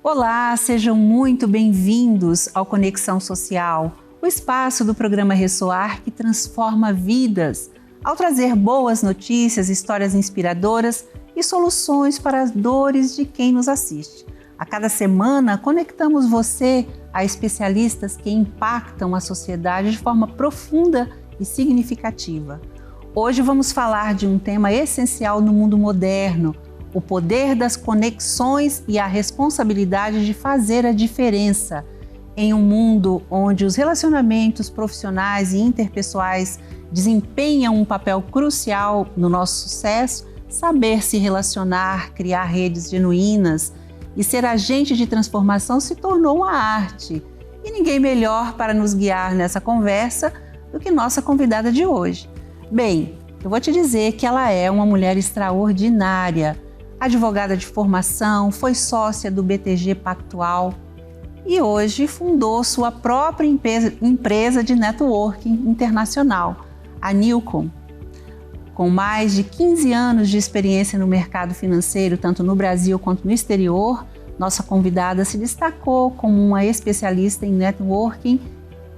Olá, sejam muito bem-vindos ao Conexão Social, o espaço do programa Ressoar que transforma vidas, ao trazer boas notícias, histórias inspiradoras e soluções para as dores de quem nos assiste. A cada semana, conectamos você a especialistas que impactam a sociedade de forma profunda e significativa. Hoje vamos falar de um tema essencial no mundo moderno, o poder das conexões e a responsabilidade de fazer a diferença em um mundo onde os relacionamentos profissionais e interpessoais desempenham um papel crucial no nosso sucesso. Saber se relacionar, criar redes genuínas e ser agente de transformação se tornou uma arte. E ninguém melhor para nos guiar nessa conversa do que nossa convidada de hoje. Bem, eu vou te dizer que ela é uma mulher extraordinária, advogada de formação, foi sócia do BTG Pactual e hoje fundou sua própria empresa de networking internacional, a Newcom. Com mais de 15 anos de experiência no mercado financeiro, tanto no Brasil quanto no exterior, nossa convidada se destacou como uma especialista em networking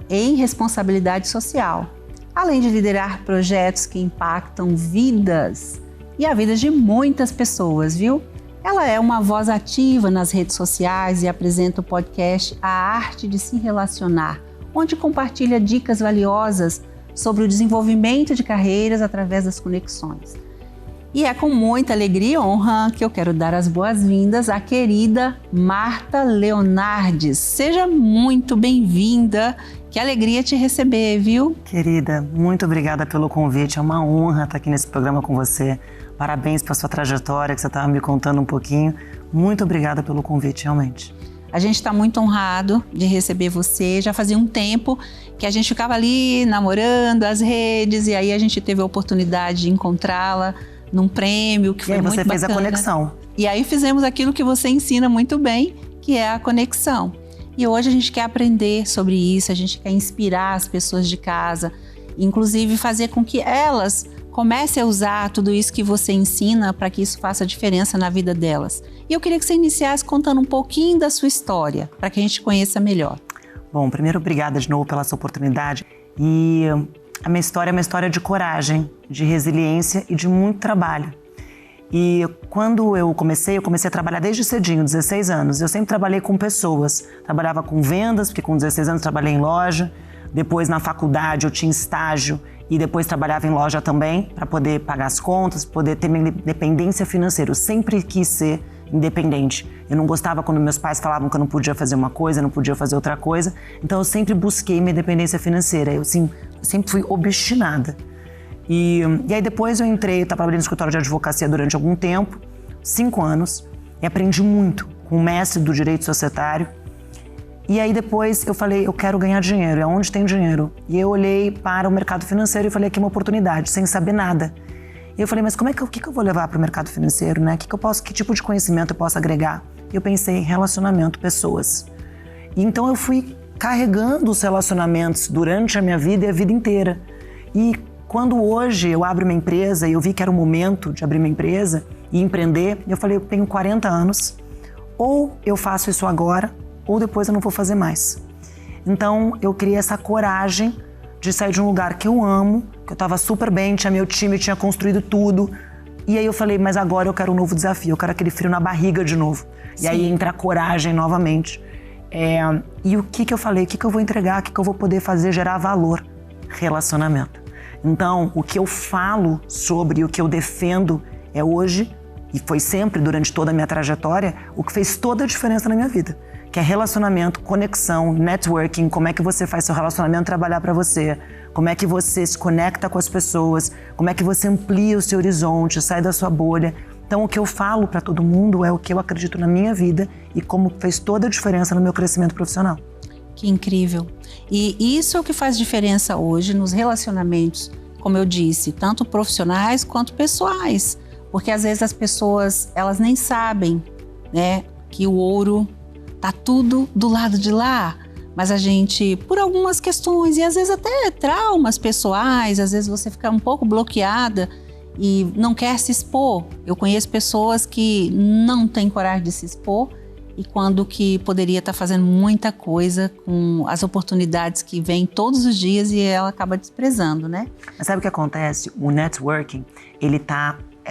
e em responsabilidade social, além de liderar projetos que impactam vidas e a vida de muitas pessoas, viu? Ela é uma voz ativa nas redes sociais e apresenta o podcast A Arte de Se Relacionar, onde compartilha dicas valiosas sobre o desenvolvimento de carreiras através das conexões. E é com muita alegria e honra que eu quero dar as boas-vindas à querida Marta Leonardes. Seja muito bem-vinda, que alegria te receber, viu? Querida, muito obrigada pelo convite, é uma honra estar aqui nesse programa com você. Parabéns pela sua trajetória, que você estava me contando um pouquinho. Muito obrigada pelo convite, realmente. A gente está muito honrado de receber você. Já fazia um tempo que a gente ficava ali namorando as redes e aí a gente teve a oportunidade de encontrá-la num prêmio que foi muito bacana. E aí você fez a conexão. E aí fizemos aquilo que você ensina muito bem, que é a conexão. E hoje a gente quer aprender sobre isso, a gente quer inspirar as pessoas de casa, inclusive fazer com que elas comece a usar tudo isso que você ensina para que isso faça diferença na vida delas. E eu queria que você iniciasse contando um pouquinho da sua história, para que a gente conheça melhor. Bom, primeiro, obrigada de novo pela sua oportunidade. E a minha história é uma história de coragem, de resiliência e de muito trabalho. E quando eu comecei a trabalhar desde cedinho, 16 anos. Eu sempre trabalhei com pessoas. Trabalhava com vendas, porque com 16 anos trabalhei em loja. Depois, na faculdade, eu tinha estágio e depois trabalhava em loja também para poder pagar as contas, poder ter minha independência financeira. Eu sempre quis ser independente. Eu não gostava quando meus pais falavam que eu não podia fazer uma coisa, não podia fazer outra coisa. Então eu sempre busquei minha independência financeira. Eu sempre fui obstinada. E aí depois eu trabalhei no escritório de advocacia durante algum tempo, 5 anos, e aprendi muito com o mestre do direito societário. E aí depois eu falei, eu quero ganhar dinheiro, é onde tem dinheiro. E eu olhei para o mercado financeiro e falei, aqui é uma oportunidade, sem saber nada. E eu falei, mas o que eu vou levar para o mercado financeiro, né? Que tipo de conhecimento eu posso agregar? E eu pensei em relacionamento, pessoas. E então eu fui carregando os relacionamentos durante a minha vida e a vida inteira. E quando hoje eu abro minha empresa e eu vi que era o momento de abrir minha empresa e empreender, eu falei, eu tenho 40 anos, ou eu faço isso agora, ou depois eu não vou fazer mais. Então eu criei essa coragem de sair de um lugar que eu amo, que eu estava super bem, tinha meu time, tinha construído tudo. E aí eu falei, mas agora eu quero um novo desafio, eu quero aquele frio na barriga de novo. Sim. E aí entra a coragem novamente. E o que eu falei, o que eu vou entregar, o que eu vou poder fazer gerar valor? Relacionamento. Então o que eu falo sobre, o que eu defendo é hoje, e foi sempre durante toda a minha trajetória, o que fez toda a diferença na minha vida. Que é relacionamento, conexão, networking, como é que você faz seu relacionamento trabalhar para você, como é que você se conecta com as pessoas, como é que você amplia o seu horizonte, sai da sua bolha. Então o que eu falo para todo mundo é o que eu acredito na minha vida e como fez toda a diferença no meu crescimento profissional. Que incrível! E isso é o que faz diferença hoje nos relacionamentos, como eu disse, tanto profissionais quanto pessoais. Porque às vezes as pessoas, elas nem sabem, né, que o ouro tá tudo do lado de lá, mas a gente, por algumas questões e às vezes até traumas pessoais, às vezes você fica um pouco bloqueada e não quer se expor. Eu conheço pessoas que não têm coragem de se expor e quando que poderia estar fazendo muita coisa com as oportunidades que vêm todos os dias e ela acaba desprezando, né? Mas sabe o que acontece? O networking, ele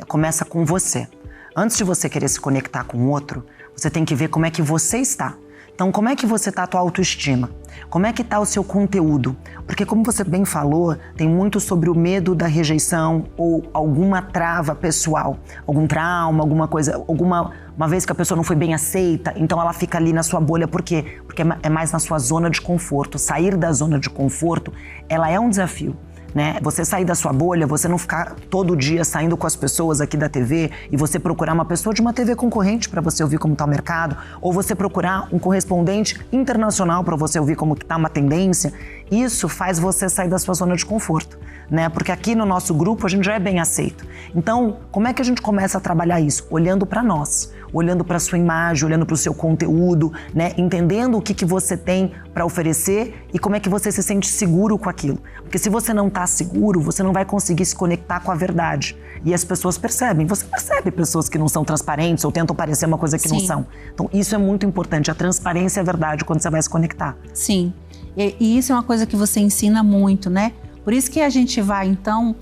começa com você. Antes de você querer se conectar com o outro, você tem que ver como é que você está. Então, como é que você está a tua autoestima? Como é que está o seu conteúdo? Porque, como você bem falou, tem muito sobre o medo da rejeição ou alguma trava pessoal, algum trauma, alguma coisa, uma vez que a pessoa não foi bem aceita, então ela fica ali na sua bolha. Por quê? Porque é mais na sua zona de conforto. Sair da zona de conforto, ela é um desafio. Né? Você sair da sua bolha, você não ficar todo dia saindo com as pessoas aqui da TV e você procurar uma pessoa de uma TV concorrente para você ouvir como está o mercado, ou você procurar um correspondente internacional para você ouvir como está uma tendência, isso faz você sair da sua zona de conforto, né? Porque aqui no nosso grupo a gente já é bem aceito. Então, como é que a gente começa a trabalhar isso? Olhando para nós, olhando para a sua imagem, olhando para o seu conteúdo, né? Entendendo o que você tem para oferecer e como é que você se sente seguro com aquilo. Porque se você não está seguro, você não vai conseguir se conectar com a verdade. E as pessoas percebem. Você percebe pessoas que não são transparentes ou tentam parecer uma coisa que não são. Então, isso é muito importante. A transparência é a verdade quando você vai se conectar. Sim. E isso é uma coisa que você ensina muito, né? Por isso que a gente vai, então,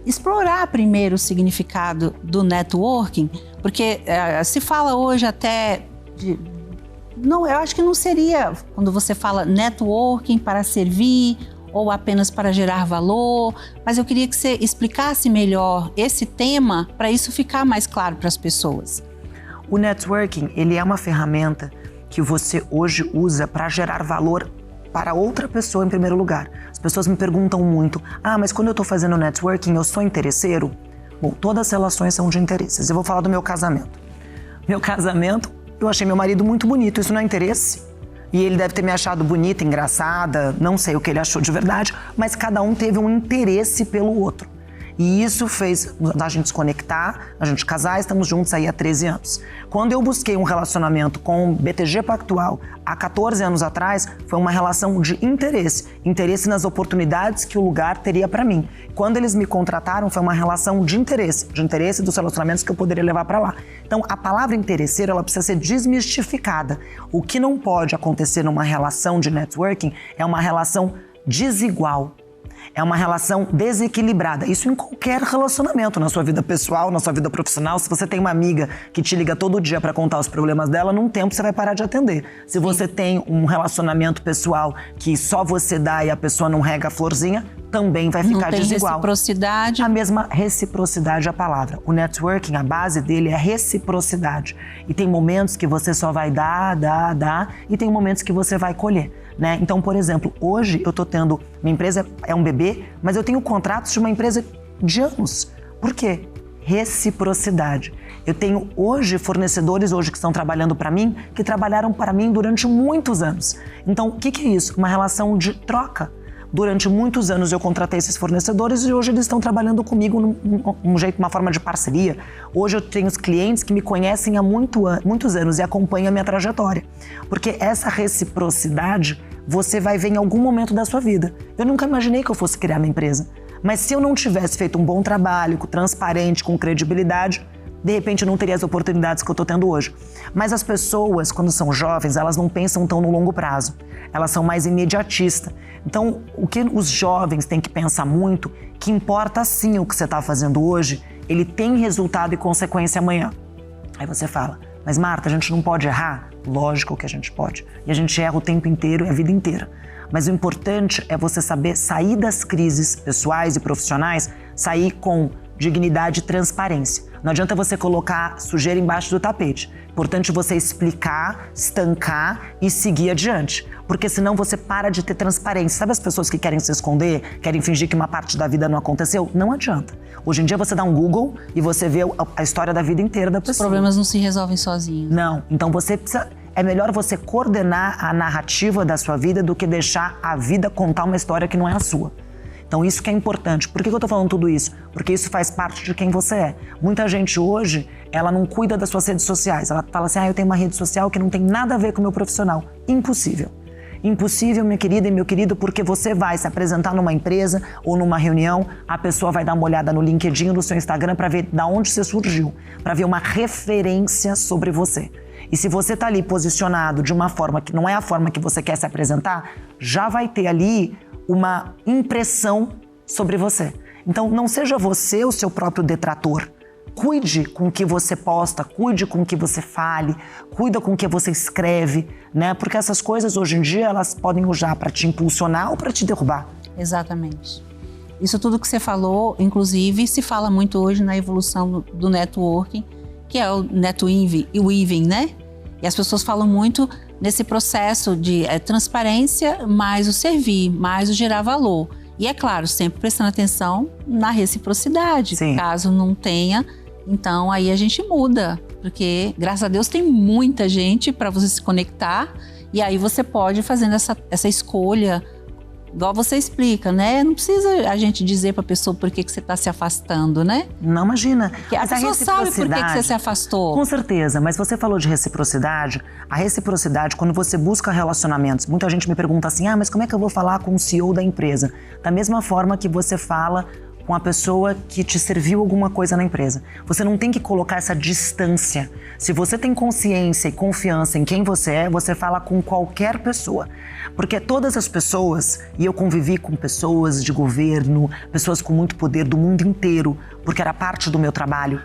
explorar primeiro o significado do networking, porque se fala hoje até não, eu acho que não seria quando você fala networking para servir ou apenas para gerar valor, mas eu queria que você explicasse melhor esse tema para isso ficar mais claro para as pessoas. O networking, ele é uma ferramenta que você hoje usa para gerar valor para outra pessoa em primeiro lugar. As pessoas me perguntam muito, mas quando eu estou fazendo networking, eu sou interesseiro? Bom, todas as relações são de interesses. Eu vou falar do meu casamento. Meu casamento, eu achei meu marido muito bonito, isso não é interesse? E ele deve ter me achado bonita, engraçada, não sei o que ele achou de verdade, mas cada um teve um interesse pelo outro. E isso fez a gente se conectar, a gente casar, estamos juntos aí há 13 anos. Quando eu busquei um relacionamento com o BTG Pactual há 14 anos atrás, foi uma relação de interesse. Interesse nas oportunidades que o lugar teria para mim. Quando eles me contrataram, foi uma relação de interesse dos relacionamentos que eu poderia levar para lá. Então, a palavra interesseiro, ela precisa ser desmistificada. O que não pode acontecer numa relação de networking é uma relação desigual. É uma relação desequilibrada. Isso em qualquer relacionamento, na sua vida pessoal, na sua vida profissional. Se você tem uma amiga que te liga todo dia para contar os problemas dela, num tempo você vai parar de atender. Se você tem um relacionamento pessoal que só você dá e a pessoa não rega a florzinha, também vai ficar desigual. Reciprocidade. A mesma reciprocidade é a palavra. O networking, a base dele é reciprocidade. E tem momentos que você só vai dar, e tem momentos que você vai colher, né? Então, por exemplo, hoje eu tô tendo, minha empresa é um bebê, mas eu tenho contratos de uma empresa de anos. Por quê? Reciprocidade. Eu tenho hoje fornecedores que estão trabalhando para mim, que trabalharam para mim durante muitos anos. Então, o que é isso? Uma relação de troca. Durante muitos anos eu contratei esses fornecedores e hoje eles estão trabalhando comigo uma forma de parceria. Hoje eu tenho os clientes que me conhecem há muitos anos e acompanham a minha trajetória. Porque essa reciprocidade você vai ver em algum momento da sua vida. Eu nunca imaginei que eu fosse criar minha empresa. Mas se eu não tivesse feito um bom trabalho, transparente, com credibilidade, de repente eu não teria as oportunidades que eu estou tendo hoje. Mas as pessoas, quando são jovens, elas não pensam tão no longo prazo. Elas são mais imediatistas. Então, o que os jovens têm que pensar muito, que importa sim o que você está fazendo hoje, ele tem resultado e consequência amanhã. Aí você fala, mas Marta, a gente não pode errar? Lógico que a gente pode. E a gente erra o tempo inteiro e a vida inteira. Mas o importante é você saber sair das crises pessoais e profissionais, sair com dignidade e transparência. Não adianta você colocar sujeira embaixo do tapete. Importante você explicar, estancar e seguir adiante. Porque senão você para de ter transparência. Sabe as pessoas que querem se esconder, querem fingir que uma parte da vida não aconteceu? Não adianta. Hoje em dia você dá um Google e você vê a história da vida inteira da pessoa. Os problemas não se resolvem sozinhos. Não. Então você precisa... É melhor você coordenar a narrativa da sua vida do que deixar a vida contar uma história que não é a sua. Então isso que é importante. Por que eu tô falando tudo isso? Porque isso faz parte de quem você é. Muita gente hoje, ela não cuida das suas redes sociais. Ela fala assim, eu tenho uma rede social que não tem nada a ver com o meu profissional. Impossível. Impossível, minha querida e meu querido, porque você vai se apresentar numa empresa ou numa reunião, a pessoa vai dar uma olhada no LinkedIn, no seu Instagram para ver de onde você surgiu, para ver uma referência sobre você. E se você está ali posicionado de uma forma que não é a forma que você quer se apresentar, já vai ter ali uma impressão sobre você. Então, não seja você o seu próprio detrator. Cuide com o que você posta, cuide com o que você fale, cuida com o que você escreve, né? Porque essas coisas hoje em dia elas podem usar para te impulsionar ou para te derrubar. Exatamente. Isso tudo que você falou, inclusive, se fala muito hoje na evolução do networking, que é o netweaving, né? E as pessoas falam muito nesse processo de transparência, mais o servir, mais o gerar valor. E é claro, sempre prestando atenção na reciprocidade. Sim. Caso não tenha, então aí a gente muda. Porque, graças a Deus, tem muita gente para você se conectar. E aí você pode ir fazendo essa escolha, igual você explica, né? Não precisa a gente dizer para a pessoa por que você está se afastando, né? Não, imagina. Porque a pessoa sabe por que você se afastou. Com certeza, mas você falou de reciprocidade. A reciprocidade, quando você busca relacionamentos, muita gente me pergunta assim, mas como é que eu vou falar com o CEO da empresa? Da mesma forma que você fala com a pessoa que te serviu alguma coisa na empresa. Você não tem que colocar essa distância. Se você tem consciência e confiança em quem você é, você fala com qualquer pessoa. Porque todas as pessoas, e eu convivi com pessoas de governo, pessoas com muito poder do mundo inteiro, porque era parte do meu trabalho,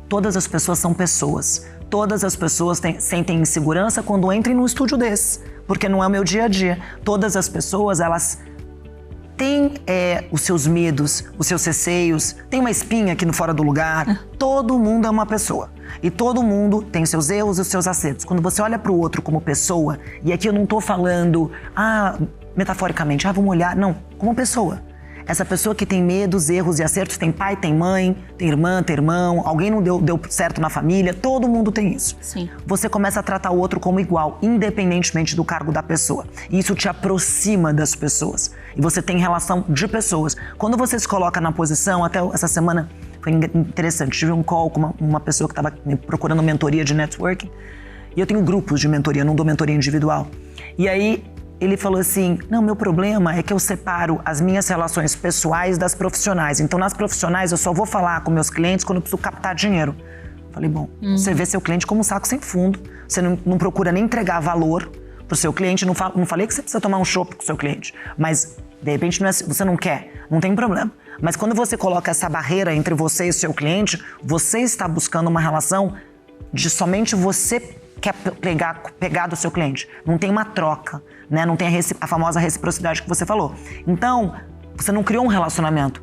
todas as pessoas são pessoas. Todas as pessoas sentem insegurança quando entram num estúdio desse, porque não é o meu dia a dia. Todas as pessoas, elas tem os seus medos, os seus receios, tem uma espinha aqui no fora do lugar. Todo mundo é uma pessoa. E todo mundo tem os seus erros e os seus acertos. Quando você olha para o outro como pessoa, e aqui eu não estou falando, metaforicamente, vamos olhar. Não, como pessoa. Essa pessoa que tem medos, erros e acertos, tem pai, tem mãe, tem irmã, tem irmão, alguém não deu certo na família, todo mundo tem isso. Sim. Você começa a tratar o outro como igual, independentemente do cargo da pessoa. E isso te aproxima das pessoas. E você tem relação de pessoas. Quando você se coloca na posição, até essa semana foi interessante, tive um call com uma pessoa que estava procurando mentoria de networking. E eu tenho grupos de mentoria, não dou mentoria individual. E aí ele falou assim, não, meu problema é que eu separo as minhas relações pessoais das profissionais. Então, nas profissionais, eu só vou falar com meus clientes quando eu preciso captar dinheiro. Falei, bom, você vê seu cliente como um saco sem fundo. Você não procura nem entregar valor pro seu cliente. Não falei que você precisa tomar um chopp com o seu cliente. Mas, de repente, você não quer. Não tem problema. Mas quando você coloca essa barreira entre você e o seu cliente, você está buscando uma relação de somente você quer pegar do seu cliente. Não tem uma troca, né? Não tem a famosa reciprocidade que você falou. Então, você não criou um relacionamento.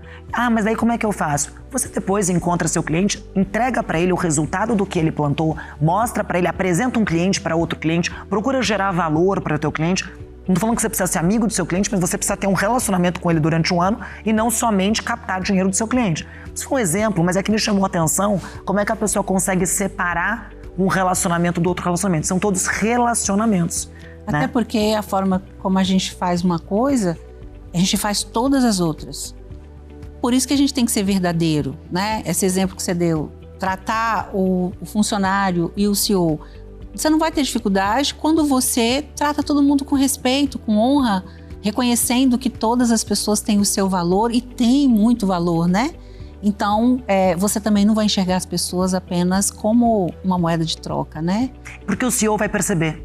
Mas daí como é que eu faço? Você depois encontra seu cliente, entrega para ele o resultado do que ele plantou, mostra para ele, apresenta um cliente para outro cliente, procura gerar valor para o teu cliente. Não tô falando que você precisa ser amigo do seu cliente, mas você precisa ter um relacionamento com ele durante um ano e não somente captar dinheiro do seu cliente. Isso foi um exemplo, mas é que me chamou a atenção como é que a pessoa consegue separar um relacionamento do outro relacionamento. São todos relacionamentos. Até né? porque a forma como a gente faz uma coisa, a gente faz todas as outras. Por isso que a gente tem que ser verdadeiro, né? Esse exemplo que você deu, tratar o funcionário e o CEO. Você não vai ter dificuldade quando você trata todo mundo com respeito, com honra, reconhecendo que todas as pessoas têm o seu valor e têm muito valor, né? Então, você também não vai enxergar as pessoas apenas como uma moeda de troca, né? Porque o CEO vai perceber.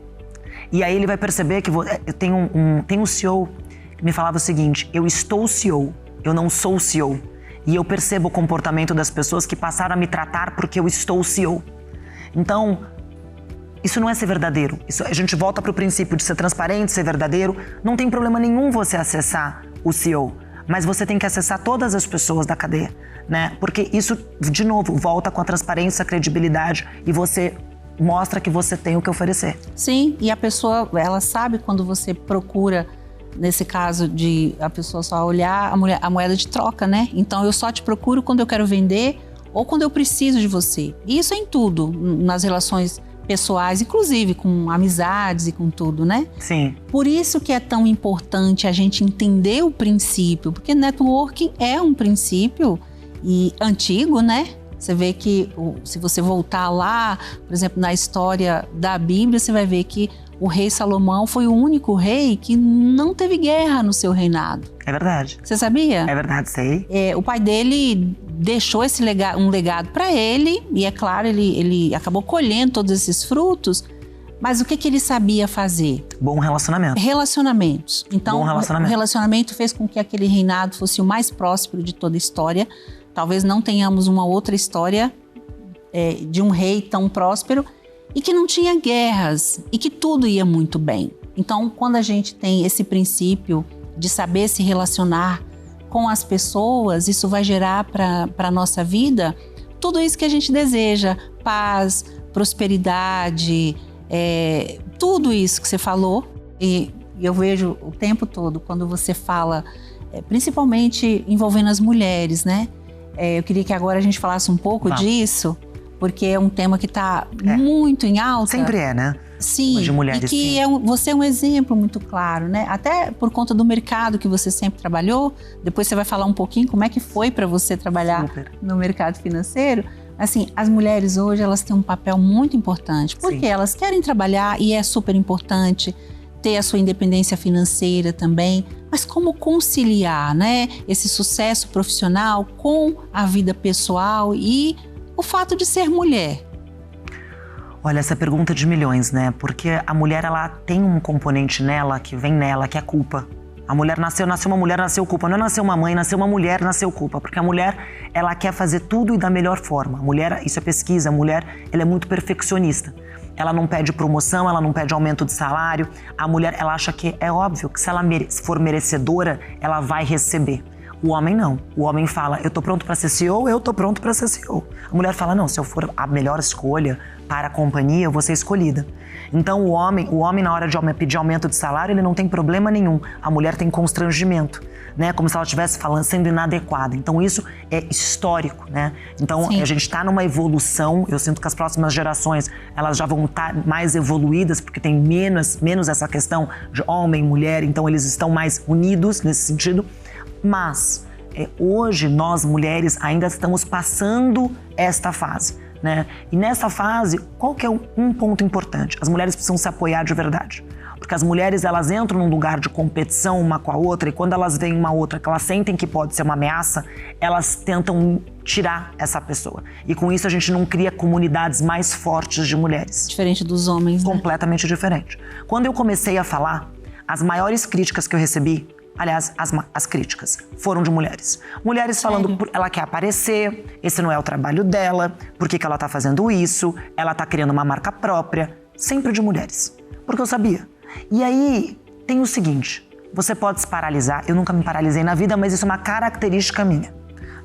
E aí ele vai perceber que... Tem um CEO que me falava o seguinte, eu estou o CEO, eu não sou o CEO. E eu percebo o comportamento das pessoas que passaram a me tratar porque eu estou o CEO. Então, isso não é ser verdadeiro. A gente volta para o princípio de ser transparente, ser verdadeiro. Não tem problema nenhum você acessar o CEO. Mas você tem que acessar todas as pessoas da cadeia, né? Porque isso, de novo, volta com a transparência, a credibilidade e você mostra que você tem o que oferecer. Sim, e a pessoa, ela sabe quando você procura, nesse caso de a pessoa só olhar a moeda de troca, né? Então eu só te procuro quando eu quero vender ou quando eu preciso de você. E isso é em tudo, nas relações pessoais, inclusive com amizades e com tudo, né? Sim. Por isso que é tão importante a gente entender o princípio, porque networking é um princípio antigo, né? Você vê que, se você voltar lá, por exemplo, na história da Bíblia, você vai ver que o rei Salomão foi o único rei que não teve guerra no seu reinado. É verdade. Você sabia? É verdade, sei. O pai dele deixou um legado para ele, e é claro, ele acabou colhendo todos esses frutos Mas o que ele sabia fazer? Bom relacionamento. Relacionamentos. Então, bom relacionamento. O relacionamento fez com que aquele reinado fosse o mais próspero de toda a história. Talvez não tenhamos uma outra história de um rei tão próspero e que não tinha guerras e que tudo ia muito bem. Então, quando a gente tem esse princípio de saber se relacionar com as pessoas, isso vai gerar para a nossa vida tudo isso que a gente deseja: paz, prosperidade, tudo isso que você falou. E eu vejo o tempo todo, quando você fala, principalmente envolvendo as mulheres, né? Eu queria que agora a gente falasse um pouco disso, porque é um tema que está muito em alta. Sempre né? Sim, de mulheres, e que você é um exemplo muito claro, né? Até por conta do mercado que você sempre trabalhou. Depois você vai falar um pouquinho como é que foi para você trabalhar no mercado financeiro. Assim, as mulheres hoje, elas têm um papel muito importante, porque elas querem trabalhar e é super importante ter a sua independência financeira também. Mas como conciliar, né, esse sucesso profissional com a vida pessoal e o fato de ser mulher? Olha, essa pergunta de milhões, né? Porque a mulher, ela tem um componente nela, que vem nela, que é a culpa. A mulher nasceu uma mulher, nasceu culpa. Não nasceu uma mãe, nasceu uma mulher, nasceu culpa. Porque a mulher, ela quer fazer tudo e da melhor forma. A mulher, isso é pesquisa, a mulher, ela é muito perfeccionista. Ela não pede promoção, ela não pede aumento de salário. A mulher, ela acha que é óbvio que se ela for merecedora, ela vai receber. O homem não. O homem fala, eu tô pronto para ser CEO, eu tô pronto para ser CEO. A mulher fala, não, se eu for a melhor escolha para a companhia, eu vou ser escolhida. Então o homem na hora de pedir aumento de salário, ele não tem problema nenhum. A mulher tem constrangimento, né? Como se ela estivesse sendo inadequada. Então isso é histórico, né? Então a gente está numa evolução. Eu sinto que as próximas gerações, elas já vão estar mais evoluídas, porque tem menos essa questão de homem e mulher. Então eles estão mais unidos nesse sentido. Mas hoje nós mulheres ainda estamos passando esta fase, né? E nessa fase, qual que é um ponto importante? As mulheres precisam se apoiar de verdade. Porque as mulheres, elas entram num lugar de competição uma com a outra, e quando elas veem uma outra que elas sentem que pode ser uma ameaça, elas tentam tirar essa pessoa. E com isso a gente não cria comunidades mais fortes de mulheres. Diferente dos homens, né? Completamente diferente. Quando eu comecei a falar, as maiores críticas que eu recebi, aliás, as críticas foram de mulheres. Mulheres falando, ela quer aparecer, esse não é o trabalho dela, por que ela tá fazendo isso, ela tá criando uma marca própria, sempre de mulheres. Porque eu sabia. E aí, tem o seguinte, você pode se paralisar, eu nunca me paralisei na vida, mas isso é uma característica minha,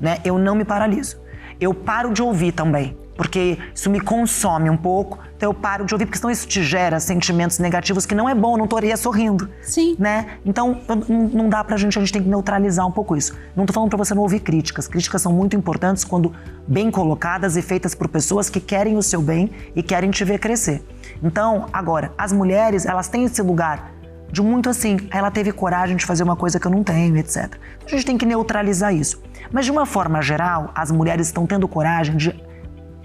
né? Eu não me paraliso. Eu paro de ouvir também, porque isso me consome um pouco, então eu paro de ouvir, porque senão isso te gera sentimentos negativos que não é bom, não estaria sorrindo. Sim. Né? Então não dá pra gente, a gente tem que neutralizar um pouco isso. Não tô falando pra você não ouvir críticas. Críticas são muito importantes quando bem colocadas e feitas por pessoas que querem o seu bem e querem te ver crescer. Então, agora, as mulheres, elas têm esse lugar de muito assim, ela teve coragem de fazer uma coisa que eu não tenho, etc. Então a gente tem que neutralizar isso. Mas de uma forma geral, as mulheres estão tendo coragem de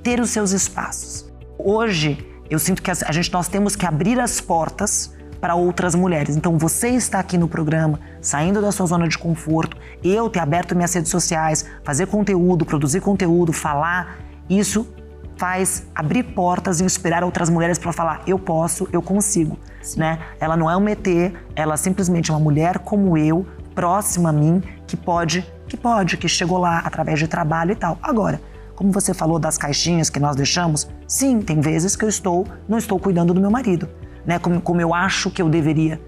ter os seus espaços. Hoje, eu sinto que nós temos que abrir as portas para outras mulheres. Então, você está aqui no programa, saindo da sua zona de conforto, eu ter aberto minhas redes sociais, fazer conteúdo, produzir conteúdo, falar, isso faz abrir portas e inspirar outras mulheres para falar, eu posso, eu consigo, né? Ela não é um ET, ela simplesmente é uma mulher como eu, próxima a mim, que chegou lá através de trabalho e tal. Agora, como você falou das caixinhas que nós deixamos, sim, tem vezes que eu não estou cuidando do meu marido, né? Como eu acho que eu deveria,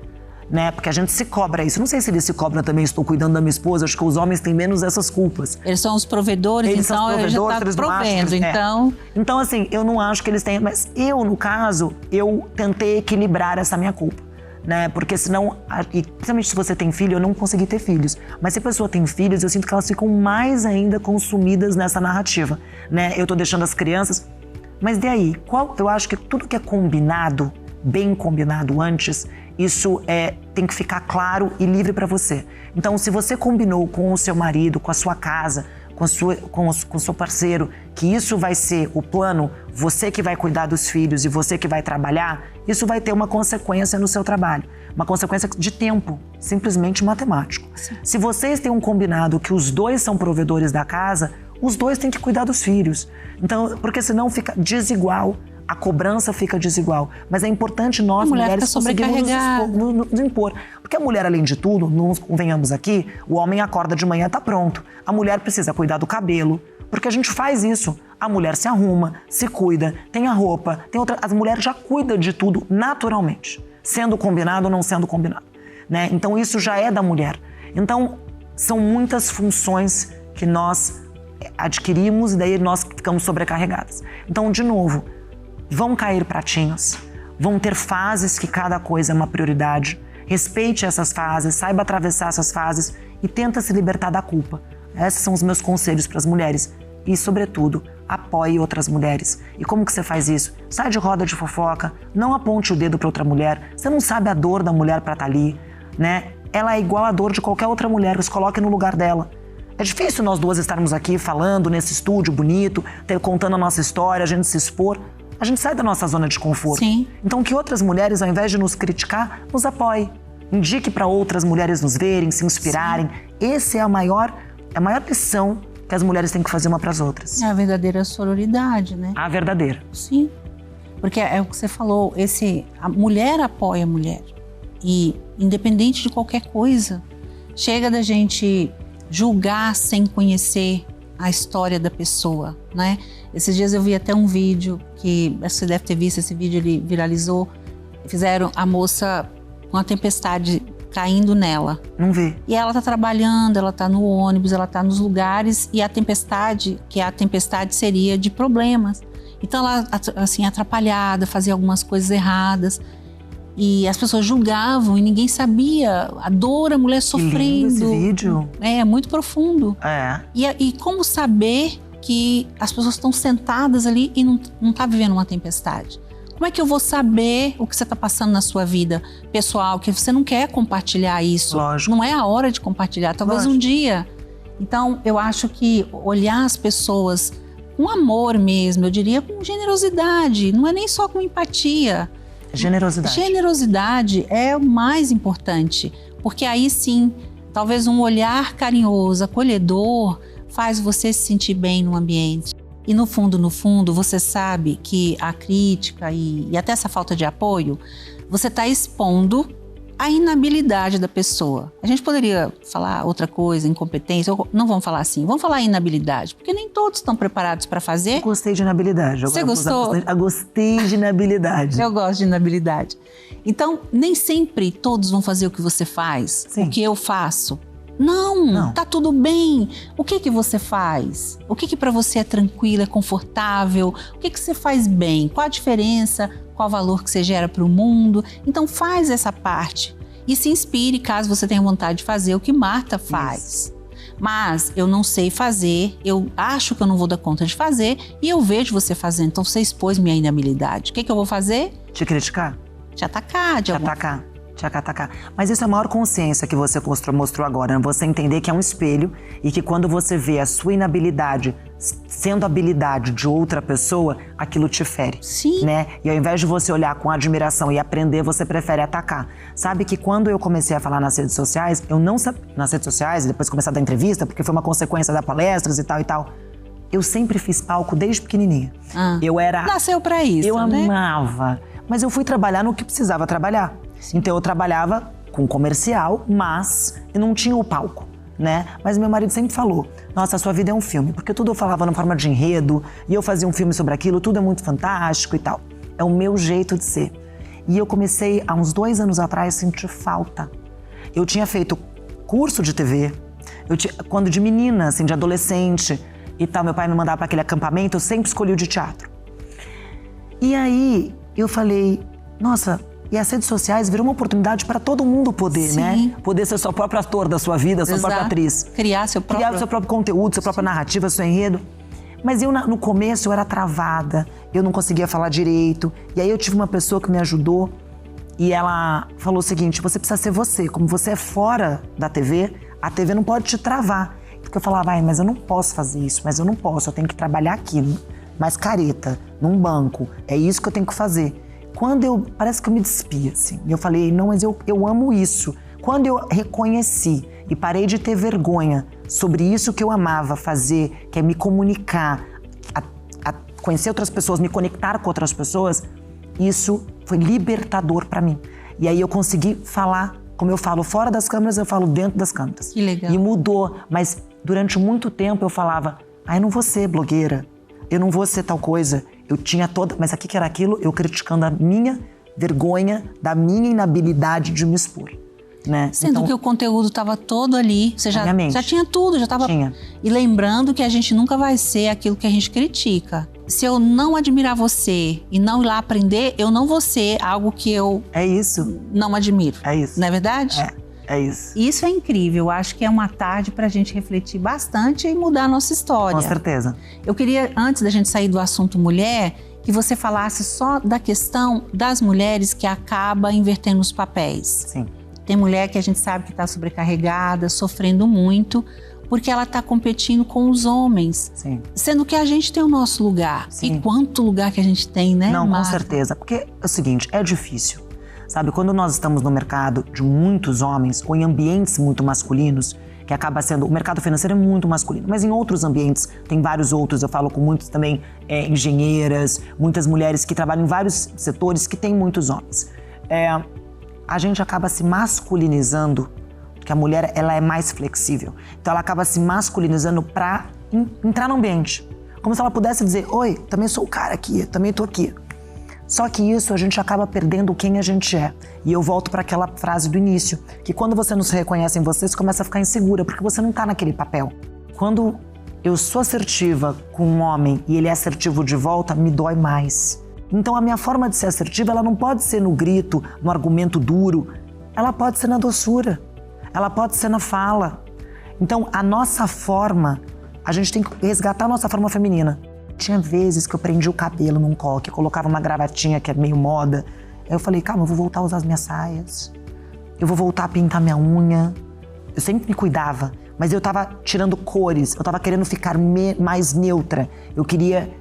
né? Porque a gente se cobra isso. Não sei se ele se cobra também, estou cuidando da minha esposa, acho que os homens têm menos essas culpas. Eles são os provedores, eles então eles já tá provendo, então... Então, assim, eu não acho que eles tenham... Mas eu, no caso, eu tentei equilibrar essa minha culpa, né? Porque senão, e principalmente se você tem filho, eu não consegui ter filhos. Mas se a pessoa tem filhos, eu sinto que elas ficam mais ainda consumidas nessa narrativa, né? Eu tô deixando as crianças... Mas daí, eu acho que tudo que é combinado, bem combinado antes, isso tem que ficar claro e livre para você. Então, se você combinou com o seu marido, com a sua casa, com o seu parceiro, que isso vai ser o plano, você que vai cuidar dos filhos e você que vai trabalhar, isso vai ter uma consequência no seu trabalho. Uma consequência de tempo, simplesmente matemático. Sim. Se vocês têm um combinado que os dois são provedores da casa, os dois têm que cuidar dos filhos. Então, porque senão fica desigual a cobrança fica desigual. Mas é importante nós, mulheres, conseguirmos nos impor. Porque a mulher, além de tudo, não convenhamos aqui, o homem acorda de manhã e tá pronto. A mulher precisa cuidar do cabelo, porque a gente faz isso. A mulher se arruma, se cuida, tem a roupa, tem outra. As mulheres já cuidam de tudo naturalmente, sendo combinado ou não sendo combinado, né? Então isso já é da mulher. Então são muitas funções que nós adquirimos e daí nós ficamos sobrecarregadas. Então, de novo, vão cair pratinhos, vão ter fases que cada coisa é uma prioridade. Respeite essas fases, saiba atravessar essas fases e tenta se libertar da culpa. Esses são os meus conselhos para as mulheres. E, sobretudo, apoie outras mulheres. E como que você faz isso? Sai de roda de fofoca, não aponte o dedo para outra mulher. Você não sabe a dor da mulher para estar ali, né? Ela é igual à dor de qualquer outra mulher, se coloque no lugar dela. É difícil nós duas estarmos aqui falando nesse estúdio bonito, contando a nossa história, a gente se expor. A gente sai da nossa zona de conforto. Sim. Então que outras mulheres, ao invés de nos criticar, nos apoiem. Indique para outras mulheres nos verem, se inspirarem. Sim. Essa é a maior lição que as mulheres têm que fazer uma para as outras. É a verdadeira sororidade, né? A verdadeira. Sim. Porque é o que você falou, a mulher apoia a mulher. E independente de qualquer coisa, chega da gente julgar sem conhecer a história da pessoa, né? Esses dias eu vi até um vídeo que você deve ter visto, esse vídeo ele viralizou. Fizeram a moça com a tempestade caindo nela. Não vi. E ela tá trabalhando, ela tá no ônibus, ela tá nos lugares e a tempestade seria de problemas. Então ela, assim, atrapalhada, fazia algumas coisas erradas. E as pessoas julgavam e ninguém sabia a dor, a mulher sofrendo. Que lindo esse vídeo. É muito profundo. É. E como saber que as pessoas estão sentadas ali e não tá vivendo uma tempestade? Como é que eu vou saber o que você está passando na sua vida pessoal, que você não quer compartilhar isso? Lógico. Não é a hora de compartilhar, talvez Lógico. Um dia. Então, eu acho que olhar as pessoas com amor mesmo, eu diria com generosidade, não é nem só com empatia. Generosidade. Generosidade é o mais importante, porque aí sim, talvez um olhar carinhoso, acolhedor, faz você se sentir bem no ambiente. E no fundo, você sabe que a crítica e até essa falta de apoio, você está expondo a inabilidade da pessoa. A gente poderia falar outra coisa, incompetência, não vamos falar assim, vamos falar inabilidade, porque nem todos estão preparados para fazer. Eu gostei de inabilidade. Você gostou? Eu gostei de inabilidade. Eu gosto de inabilidade. Então, nem sempre todos vão fazer o que você faz, Sim. o que eu faço. Não, tá tudo bem. O que você faz? O que para você é tranquilo, é confortável? O que você faz bem? Qual a diferença? Qual o valor que você gera para o mundo? Então faz essa parte e se inspire caso você tenha vontade de fazer o que Marta faz. Isso. Mas eu não sei fazer, eu acho que eu não vou dar conta de fazer e eu vejo você fazendo, então você expôs minha inabilidade. O que eu vou fazer? Te criticar? Te atacar. Te atacar. Mas isso é a maior consciência que você mostrou agora, né? Você entender que é um espelho e que quando você vê a sua inabilidade sendo habilidade de outra pessoa, aquilo te fere. Sim. Né? E ao invés de você olhar com admiração e aprender, você prefere atacar. Sabe que quando eu comecei a falar nas redes sociais, eu não sabia, nas redes sociais, e depois comecei a dar entrevista, porque foi uma consequência das palestras e tal, eu sempre fiz palco desde pequenininha. Nasceu pra isso, eu né? amava, mas eu fui trabalhar no que precisava trabalhar. Então eu trabalhava com comercial, mas eu não tinha o palco, né? Mas meu marido sempre falou, nossa, a sua vida é um filme, porque tudo eu falava na forma de enredo, e eu fazia um filme sobre aquilo, tudo é muito fantástico e tal. É o meu jeito de ser. E eu comecei, há uns 2 anos atrás, a sentir falta. Eu tinha feito curso de TV, quando de menina, assim, de adolescente e tal, meu pai me mandava para aquele acampamento, eu sempre escolhi o de teatro. E aí eu falei, nossa, e as redes sociais viram uma oportunidade para todo mundo poder, Sim. né? Poder ser seu próprio ator da sua vida, sua própria atriz. Criar seu próprio conteúdo, sua própria narrativa, seu enredo. Mas eu, no começo, eu era travada, eu não conseguia falar direito. E aí eu tive uma pessoa que me ajudou e ela falou o seguinte, você precisa ser você. Como você é fora da TV, a TV não pode te travar. Porque eu falava, mas eu não posso fazer isso, mas eu não posso, eu tenho que trabalhar aqui, mais careta, num banco. É isso que eu tenho que fazer. Parece que eu me despia, assim. Eu falei, não, mas eu amo isso. Quando eu reconheci e parei de ter vergonha sobre isso que eu amava fazer, que é me comunicar conhecer outras pessoas, me conectar com outras pessoas, isso foi libertador para mim. E aí eu consegui falar, como eu falo fora das câmeras, eu falo dentro das câmeras. Que legal. E mudou, mas durante muito tempo eu falava, eu não vou ser blogueira, eu não vou ser tal coisa. Eu tinha toda, mas aqui que era aquilo, eu criticando a minha vergonha, da minha inabilidade de me expor. Né? Sendo então, que o conteúdo estava todo ali, você já tinha tudo, já estava. E lembrando que a gente nunca vai ser aquilo que a gente critica. Se eu não admirar você e não ir lá aprender, eu não vou ser algo que eu não admiro. É isso. Não é verdade? É isso. Isso é incrível. Eu acho que é uma tarde para a gente refletir bastante e mudar a nossa história. Com certeza. Eu queria, antes da gente sair do assunto mulher, que você falasse só da questão das mulheres que acaba invertendo os papéis. Sim. Tem mulher que a gente sabe que está sobrecarregada, sofrendo muito, porque ela está competindo com os homens. Sim. Sendo que a gente tem o nosso lugar. Sim. E quanto lugar que a gente tem, né, Não, Marta? com certeza. Porque é o seguinte, é difícil. Sabe, quando nós estamos no mercado de muitos homens ou em ambientes muito masculinos, que acaba sendo, o mercado financeiro é muito masculino, mas em outros ambientes, tem vários outros, eu falo com muitos também engenheiras, muitas mulheres que trabalham em vários setores que tem muitos homens. A gente acaba se masculinizando, porque a mulher ela é mais flexível. Então ela acaba se masculinizando para entrar no ambiente. Como se ela pudesse dizer, oi, também sou o cara aqui, também tô aqui. Só que isso a gente acaba perdendo quem a gente é. E eu volto para aquela frase do início, que quando você não se reconhece em você começa a ficar insegura, porque você não tá naquele papel. Quando eu sou assertiva com um homem e ele é assertivo de volta, me dói mais. Então a minha forma de ser assertiva, ela não pode ser no grito, no argumento duro, ela pode ser na doçura, ela pode ser na fala. Então a nossa forma, a gente tem que resgatar a nossa forma feminina. Tinha vezes que eu prendia o cabelo num coque, colocava uma gravatinha que é meio moda. Aí eu falei, calma, eu vou voltar a usar as minhas saias, eu vou voltar a pintar minha unha. Eu sempre me cuidava, mas eu tava tirando cores, eu tava querendo ficar mais neutra. Eu queria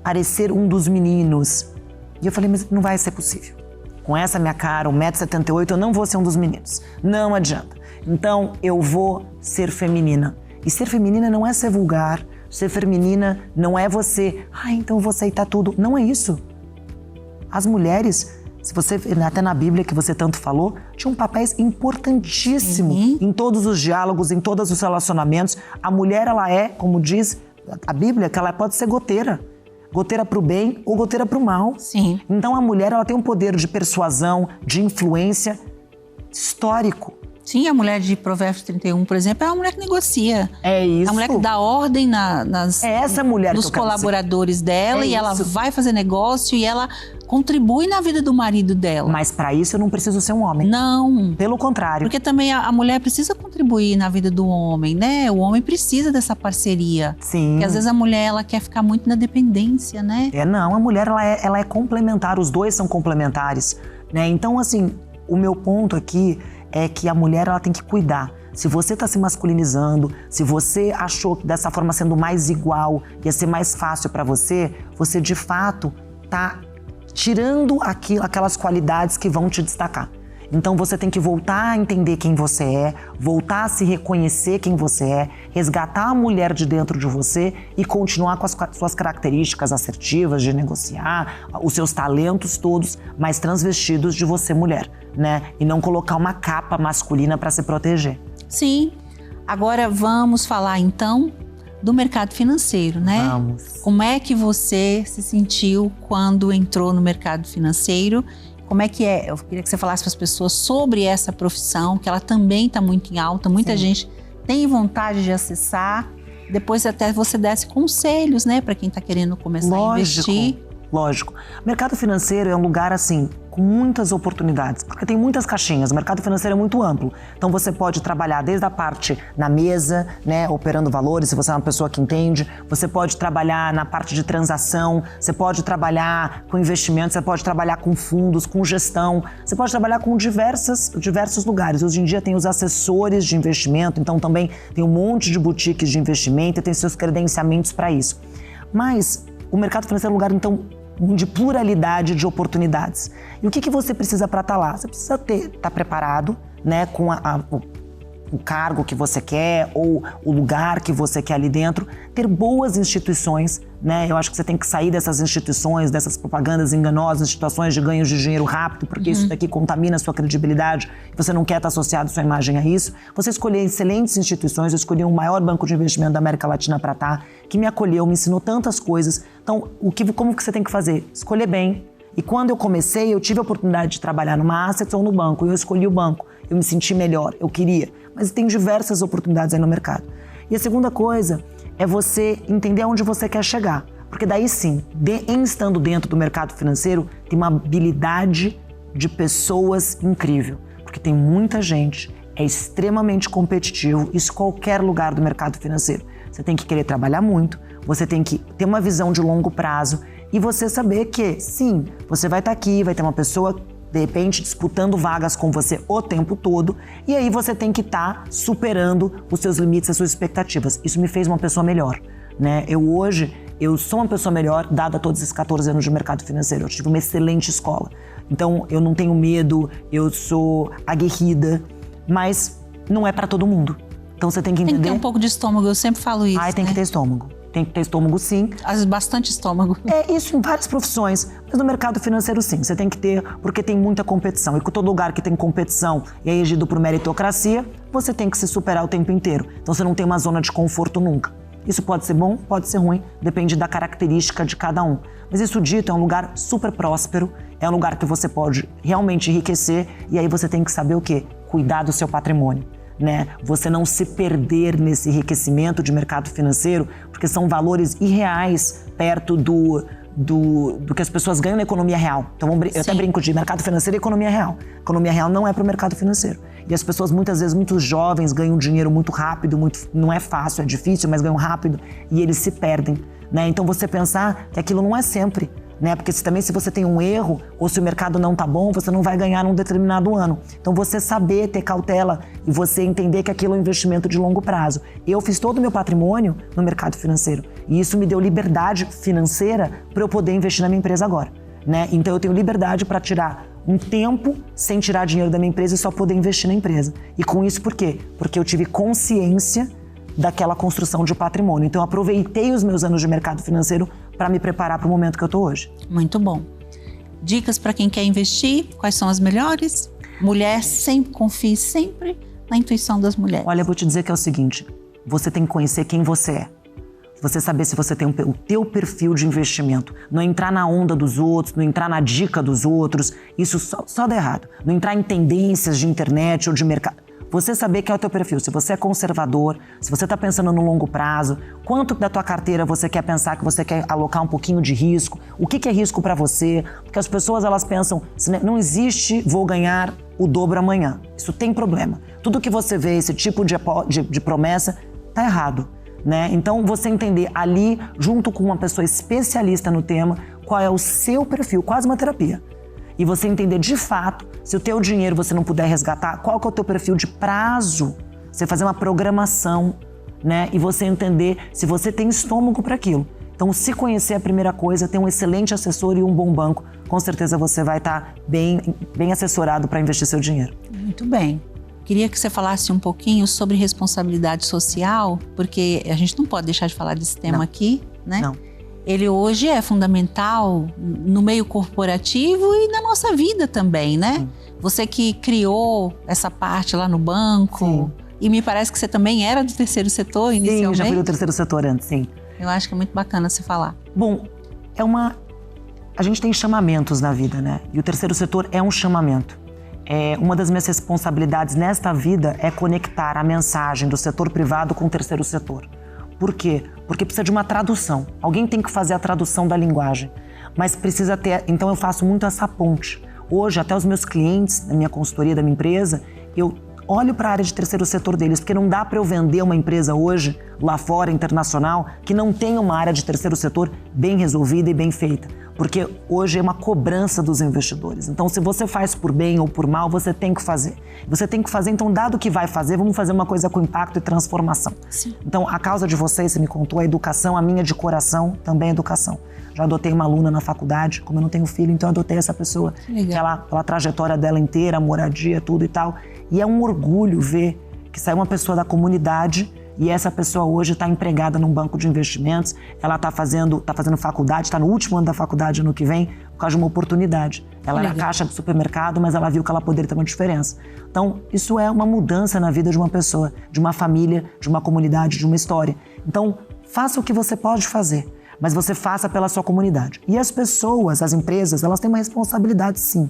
parecer um dos meninos. E eu falei, mas não vai ser possível. Com essa minha cara, 1,78 m, eu não vou ser um dos meninos. Não adianta. Então, eu vou ser feminina. E ser feminina não é ser vulgar. Ser feminina não é você, então eu vou aceitar tudo. Não é isso. As mulheres, se você até na Bíblia que você tanto falou, tinham papéis importantíssimos em todos os diálogos, em todos os relacionamentos. A mulher, ela é, como diz a Bíblia, que ela pode ser goteira. Goteira para o bem ou goteira para o mal. Sim. Então a mulher, ela tem um poder de persuasão, de influência histórico. Sim, a mulher de Provérbios 31, por exemplo, é uma mulher que negocia. É isso. É uma mulher que dá ordem essa mulher nos colaboradores dela e ela vai fazer negócio e ela contribui na vida do marido dela. Mas para isso eu não preciso ser um homem. Não. Pelo contrário. Porque também a mulher precisa contribuir na vida do homem, né? O homem precisa dessa parceria. Sim. Porque às vezes a mulher, ela quer ficar muito na dependência, né? Não, a mulher, ela é complementar, os dois são complementares, né? Então, assim, o meu ponto aqui é que a mulher, ela tem que cuidar. Se você está se masculinizando, se você achou que dessa forma sendo mais igual ia ser mais fácil para você, você de fato está tirando aquelas qualidades que vão te destacar. Então você tem que voltar a entender quem você é, voltar a se reconhecer quem você é, resgatar a mulher de dentro de você e continuar com as suas características assertivas de negociar, os seus talentos todos, mas transvestidos de você mulher, né? E não colocar uma capa masculina para se proteger. Sim. Agora vamos falar então do mercado financeiro, né? Vamos. Como é que você se sentiu quando entrou no mercado financeiro? Como é que é? Eu queria que você falasse para as pessoas sobre essa profissão, que ela também está muito em alta, muita gente tem vontade de acessar. Depois até você desse conselhos, né, para quem está querendo começar a investir. Lógico. O mercado financeiro é um lugar, assim, com muitas oportunidades, porque tem muitas caixinhas, o mercado financeiro é muito amplo. Então você pode trabalhar desde a parte na mesa, né, operando valores, se você é uma pessoa que entende, você pode trabalhar na parte de transação, você pode trabalhar com investimentos, você pode trabalhar com fundos, com gestão, você pode trabalhar com diversos lugares. Hoje em dia tem os assessores de investimento, então também tem um monte de boutiques de investimento e tem seus credenciamentos para isso. Mas o mercado financeiro é um lugar, então, de pluralidade de oportunidades. E o que você precisa para estar lá? Você precisa estar preparado, né, com o cargo que você quer ou o lugar que você quer ali dentro, ter boas instituições, né? Eu acho que você tem que sair dessas instituições, dessas propagandas enganosas, situações de ganhos de dinheiro rápido, porque isso daqui contamina a sua credibilidade, você não quer estar associado sua imagem a isso. Você escolher excelentes instituições, eu escolhi o maior banco de investimento da América Latina para estar, que me acolheu, me ensinou tantas coisas. Então, como que você tem que fazer? Escolher bem. E quando eu comecei, eu tive a oportunidade de trabalhar numa Assets ou no banco, e eu escolhi o banco. Eu me senti melhor, eu queria. Mas tem diversas oportunidades aí no mercado. E a segunda coisa é você entender aonde você quer chegar. Porque daí sim, estando dentro do mercado financeiro, tem uma habilidade de pessoas incrível. Porque tem muita gente, é extremamente competitivo, isso em qualquer lugar do mercado financeiro. Você tem que querer trabalhar muito, você tem que ter uma visão de longo prazo e você saber que, sim, você vai estar aqui, vai ter uma pessoa, de repente, disputando vagas com você o tempo todo, e aí você tem que estar superando os seus limites, as suas expectativas. Isso me fez uma pessoa melhor, né? Hoje, eu sou uma pessoa melhor, dada todos esses 14 anos de mercado financeiro. Eu tive uma excelente escola. Então, eu não tenho medo, eu sou aguerrida, mas não é para todo mundo. Então, você tem que entender... Tem que ter um pouco de estômago, eu sempre falo isso, tem que ter estômago. Tem que ter estômago, sim. Às vezes, bastante estômago. É isso em várias profissões, mas no mercado financeiro, sim. Você tem que ter, porque tem muita competição. E com todo lugar que tem competição e é regido por meritocracia, você tem que se superar o tempo inteiro. Então, você não tem uma zona de conforto nunca. Isso pode ser bom, pode ser ruim, depende da característica de cada um. Mas isso dito, é um lugar super próspero, é um lugar que você pode realmente enriquecer e aí você tem que saber o quê? Cuidar do seu patrimônio. Né? Você não se perder nesse enriquecimento de mercado financeiro, porque são valores irreais perto do que as pessoas ganham na economia real. Então, eu até brinco de mercado financeiro e economia real. Economia real não é para o mercado financeiro. E as pessoas, muitas vezes, muito jovens, ganham dinheiro muito rápido, não é fácil, é difícil, mas ganham rápido, e eles se perdem. Né? Então, você pensar que aquilo não é sempre. Né? Porque se você tem um erro, ou se o mercado não tá bom, você não vai ganhar num determinado ano. Então você saber ter cautela e você entender que aquilo é um investimento de longo prazo. Eu fiz todo o meu patrimônio no mercado financeiro e isso me deu liberdade financeira para eu poder investir na minha empresa agora. Né? Então eu tenho liberdade para tirar um tempo sem tirar dinheiro da minha empresa e só poder investir na empresa. E com isso por quê? Porque eu tive consciência daquela construção de patrimônio. Então eu aproveitei os meus anos de mercado financeiro para me preparar para o momento que eu estou hoje. Muito bom. Dicas para quem quer investir, quais são as melhores? Mulher, sempre confie sempre na intuição das mulheres. Olha, eu vou te dizer que é o seguinte, você tem que conhecer quem você é. Você saber se você tem o teu perfil de investimento. Não entrar na onda dos outros, não entrar na dica dos outros, isso só dá errado. Não entrar em tendências de internet ou de mercado. Você saber quem é o teu perfil, se você é conservador, se você está pensando no longo prazo, quanto da tua carteira você quer pensar que você quer alocar um pouquinho de risco, o que é risco para você, porque as pessoas elas pensam, não existe vou ganhar o dobro amanhã, isso tem problema. Tudo que você vê, esse tipo de promessa, tá errado. Né? Então você entender ali, junto com uma pessoa especialista no tema, qual é o seu perfil, quase uma terapia. E você entender de fato, se o teu dinheiro você não puder resgatar, qual que é o teu perfil de prazo, você fazer uma programação, né? E você entender se você tem estômago para aquilo. Então, se conhecer é a primeira coisa, ter um excelente assessor e um bom banco, com certeza você vai estar bem assessorado para investir seu dinheiro. Muito bem. Queria que você falasse um pouquinho sobre responsabilidade social, porque a gente não pode deixar de falar desse tema aqui, né? Não. Ele hoje é fundamental no meio corporativo e na nossa vida também, né? Sim. Você que criou essa parte lá no banco, sim. E me parece que você também era do terceiro setor inicialmente. Sim, já fui do terceiro setor antes, sim. Eu acho que é muito bacana você falar. Bom, a gente tem chamamentos na vida, né? E o terceiro setor é um chamamento. Uma das minhas responsabilidades nesta vida é conectar a mensagem do setor privado com o terceiro setor. Por quê? Porque precisa de uma tradução. Alguém tem que fazer a tradução da linguagem. Mas precisa ter... Então eu faço muito essa ponte. Hoje, até os meus clientes, da minha consultoria, da minha empresa, eu olho para a área de terceiro setor deles, porque não dá para eu vender uma empresa hoje, lá fora, internacional, que não tenha uma área de terceiro setor bem resolvida e bem feita. Porque hoje é uma cobrança dos investidores. Então, se você faz por bem ou por mal, você tem que fazer. Você tem que fazer, então, dado que vai fazer, vamos fazer uma coisa com impacto e transformação. Sim. Então, a causa de vocês, você me contou, a educação, a minha de coração, também é educação. Já adotei uma aluna na faculdade, como eu não tenho filho, então eu adotei essa pessoa. Que ela, pela trajetória dela inteira, moradia, tudo e tal. E é um orgulho ver que saiu uma pessoa da comunidade e essa pessoa hoje está empregada num banco de investimentos, ela está fazendo faculdade, está no último ano da faculdade ano que vem, por causa de uma oportunidade. Ela era caixa do supermercado, mas ela viu que ela poderia ter uma diferença. Então, isso é uma mudança na vida de uma pessoa, de uma família, de uma comunidade, de uma história. Então, faça o que você pode fazer, mas você faça pela sua comunidade. E as pessoas, as empresas, elas têm uma responsabilidade sim.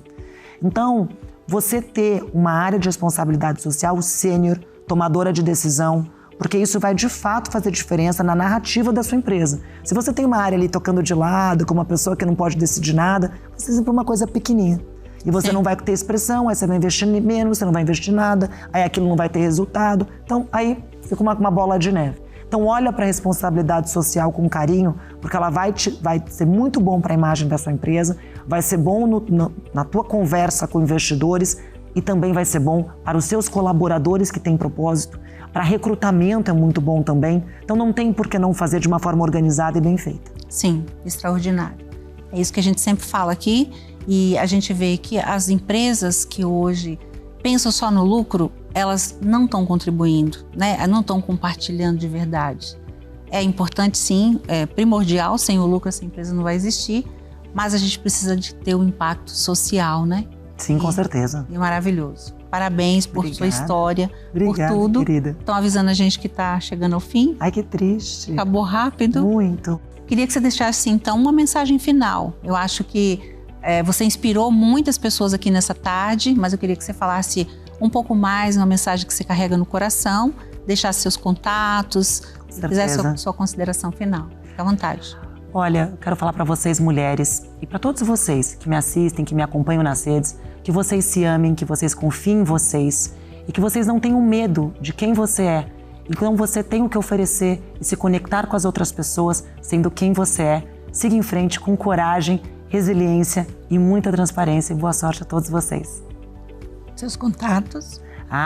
Então, você ter uma área de responsabilidade social sênior, tomadora de decisão, porque isso vai de fato fazer diferença na narrativa da sua empresa. Se você tem uma área ali tocando de lado, com uma pessoa que não pode decidir nada, você sempre uma coisa pequenininha. E você não vai ter expressão, aí você vai investir menos, você não vai investir nada, aí aquilo não vai ter resultado. Então, aí fica uma bola de neve. Então, olha para a responsabilidade social com carinho, porque ela vai ser muito bom para a imagem da sua empresa, vai ser bom na tua conversa com investidores e também vai ser bom para os seus colaboradores que têm propósito. Para recrutamento é muito bom também. Então, não tem por que não fazer de uma forma organizada e bem feita. Sim, extraordinário. É isso que a gente sempre fala aqui e a gente vê que as empresas que hoje pensam só no lucro, elas não estão contribuindo, né? Não estão compartilhando de verdade. É importante sim, é primordial, sem o lucro essa empresa não vai existir, mas a gente precisa de ter um impacto social, né? Sim, com certeza. É maravilhoso. Parabéns por sua história, Obrigada, por tudo. Querida. Estão avisando a gente que está chegando ao fim. Ai, que triste. Acabou rápido. Muito. Queria que você deixasse, então, uma mensagem final. Eu acho que você inspirou muitas pessoas aqui nessa tarde, mas eu queria que você falasse um pouco mais, uma mensagem que você carrega no coração, deixasse seus contatos, se fizesse sua consideração final. Fique à vontade. Olha, eu quero falar para vocês, mulheres, e para todos vocês que me assistem, que me acompanham nas redes, que vocês se amem, que vocês confiem em vocês e que vocês não tenham medo de quem você é. Então você tem o que oferecer e se conectar com as outras pessoas sendo quem você é. Siga em frente com coragem, resiliência e muita transparência. E boa sorte a todos vocês. Seus contatos?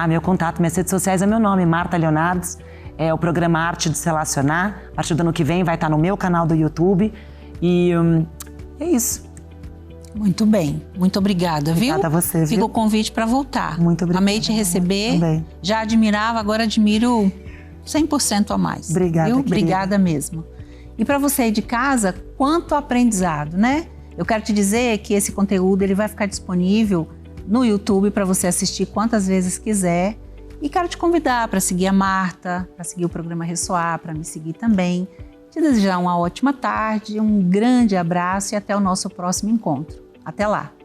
Meu contato, minhas redes sociais é meu nome, Marta Leonardos. É o programa Arte de Se Relacionar. A partir do ano que vem vai estar no meu canal do YouTube. E é isso. Muito bem, muito obrigada, viu? Obrigada a você, viu? Fica o convite para voltar. Muito obrigada. Amei te receber. Também. Já admirava, agora admiro 100% a mais. Obrigada, viu? querida. Obrigada mesmo. E para você aí de casa, quanto aprendizado, né? Eu quero te dizer que esse conteúdo ele vai ficar disponível no YouTube para você assistir quantas vezes quiser. E quero te convidar para seguir a Marta, para seguir o programa Ressoar, para me seguir também. Te desejar uma ótima tarde, um grande abraço e até o nosso próximo encontro. Até lá!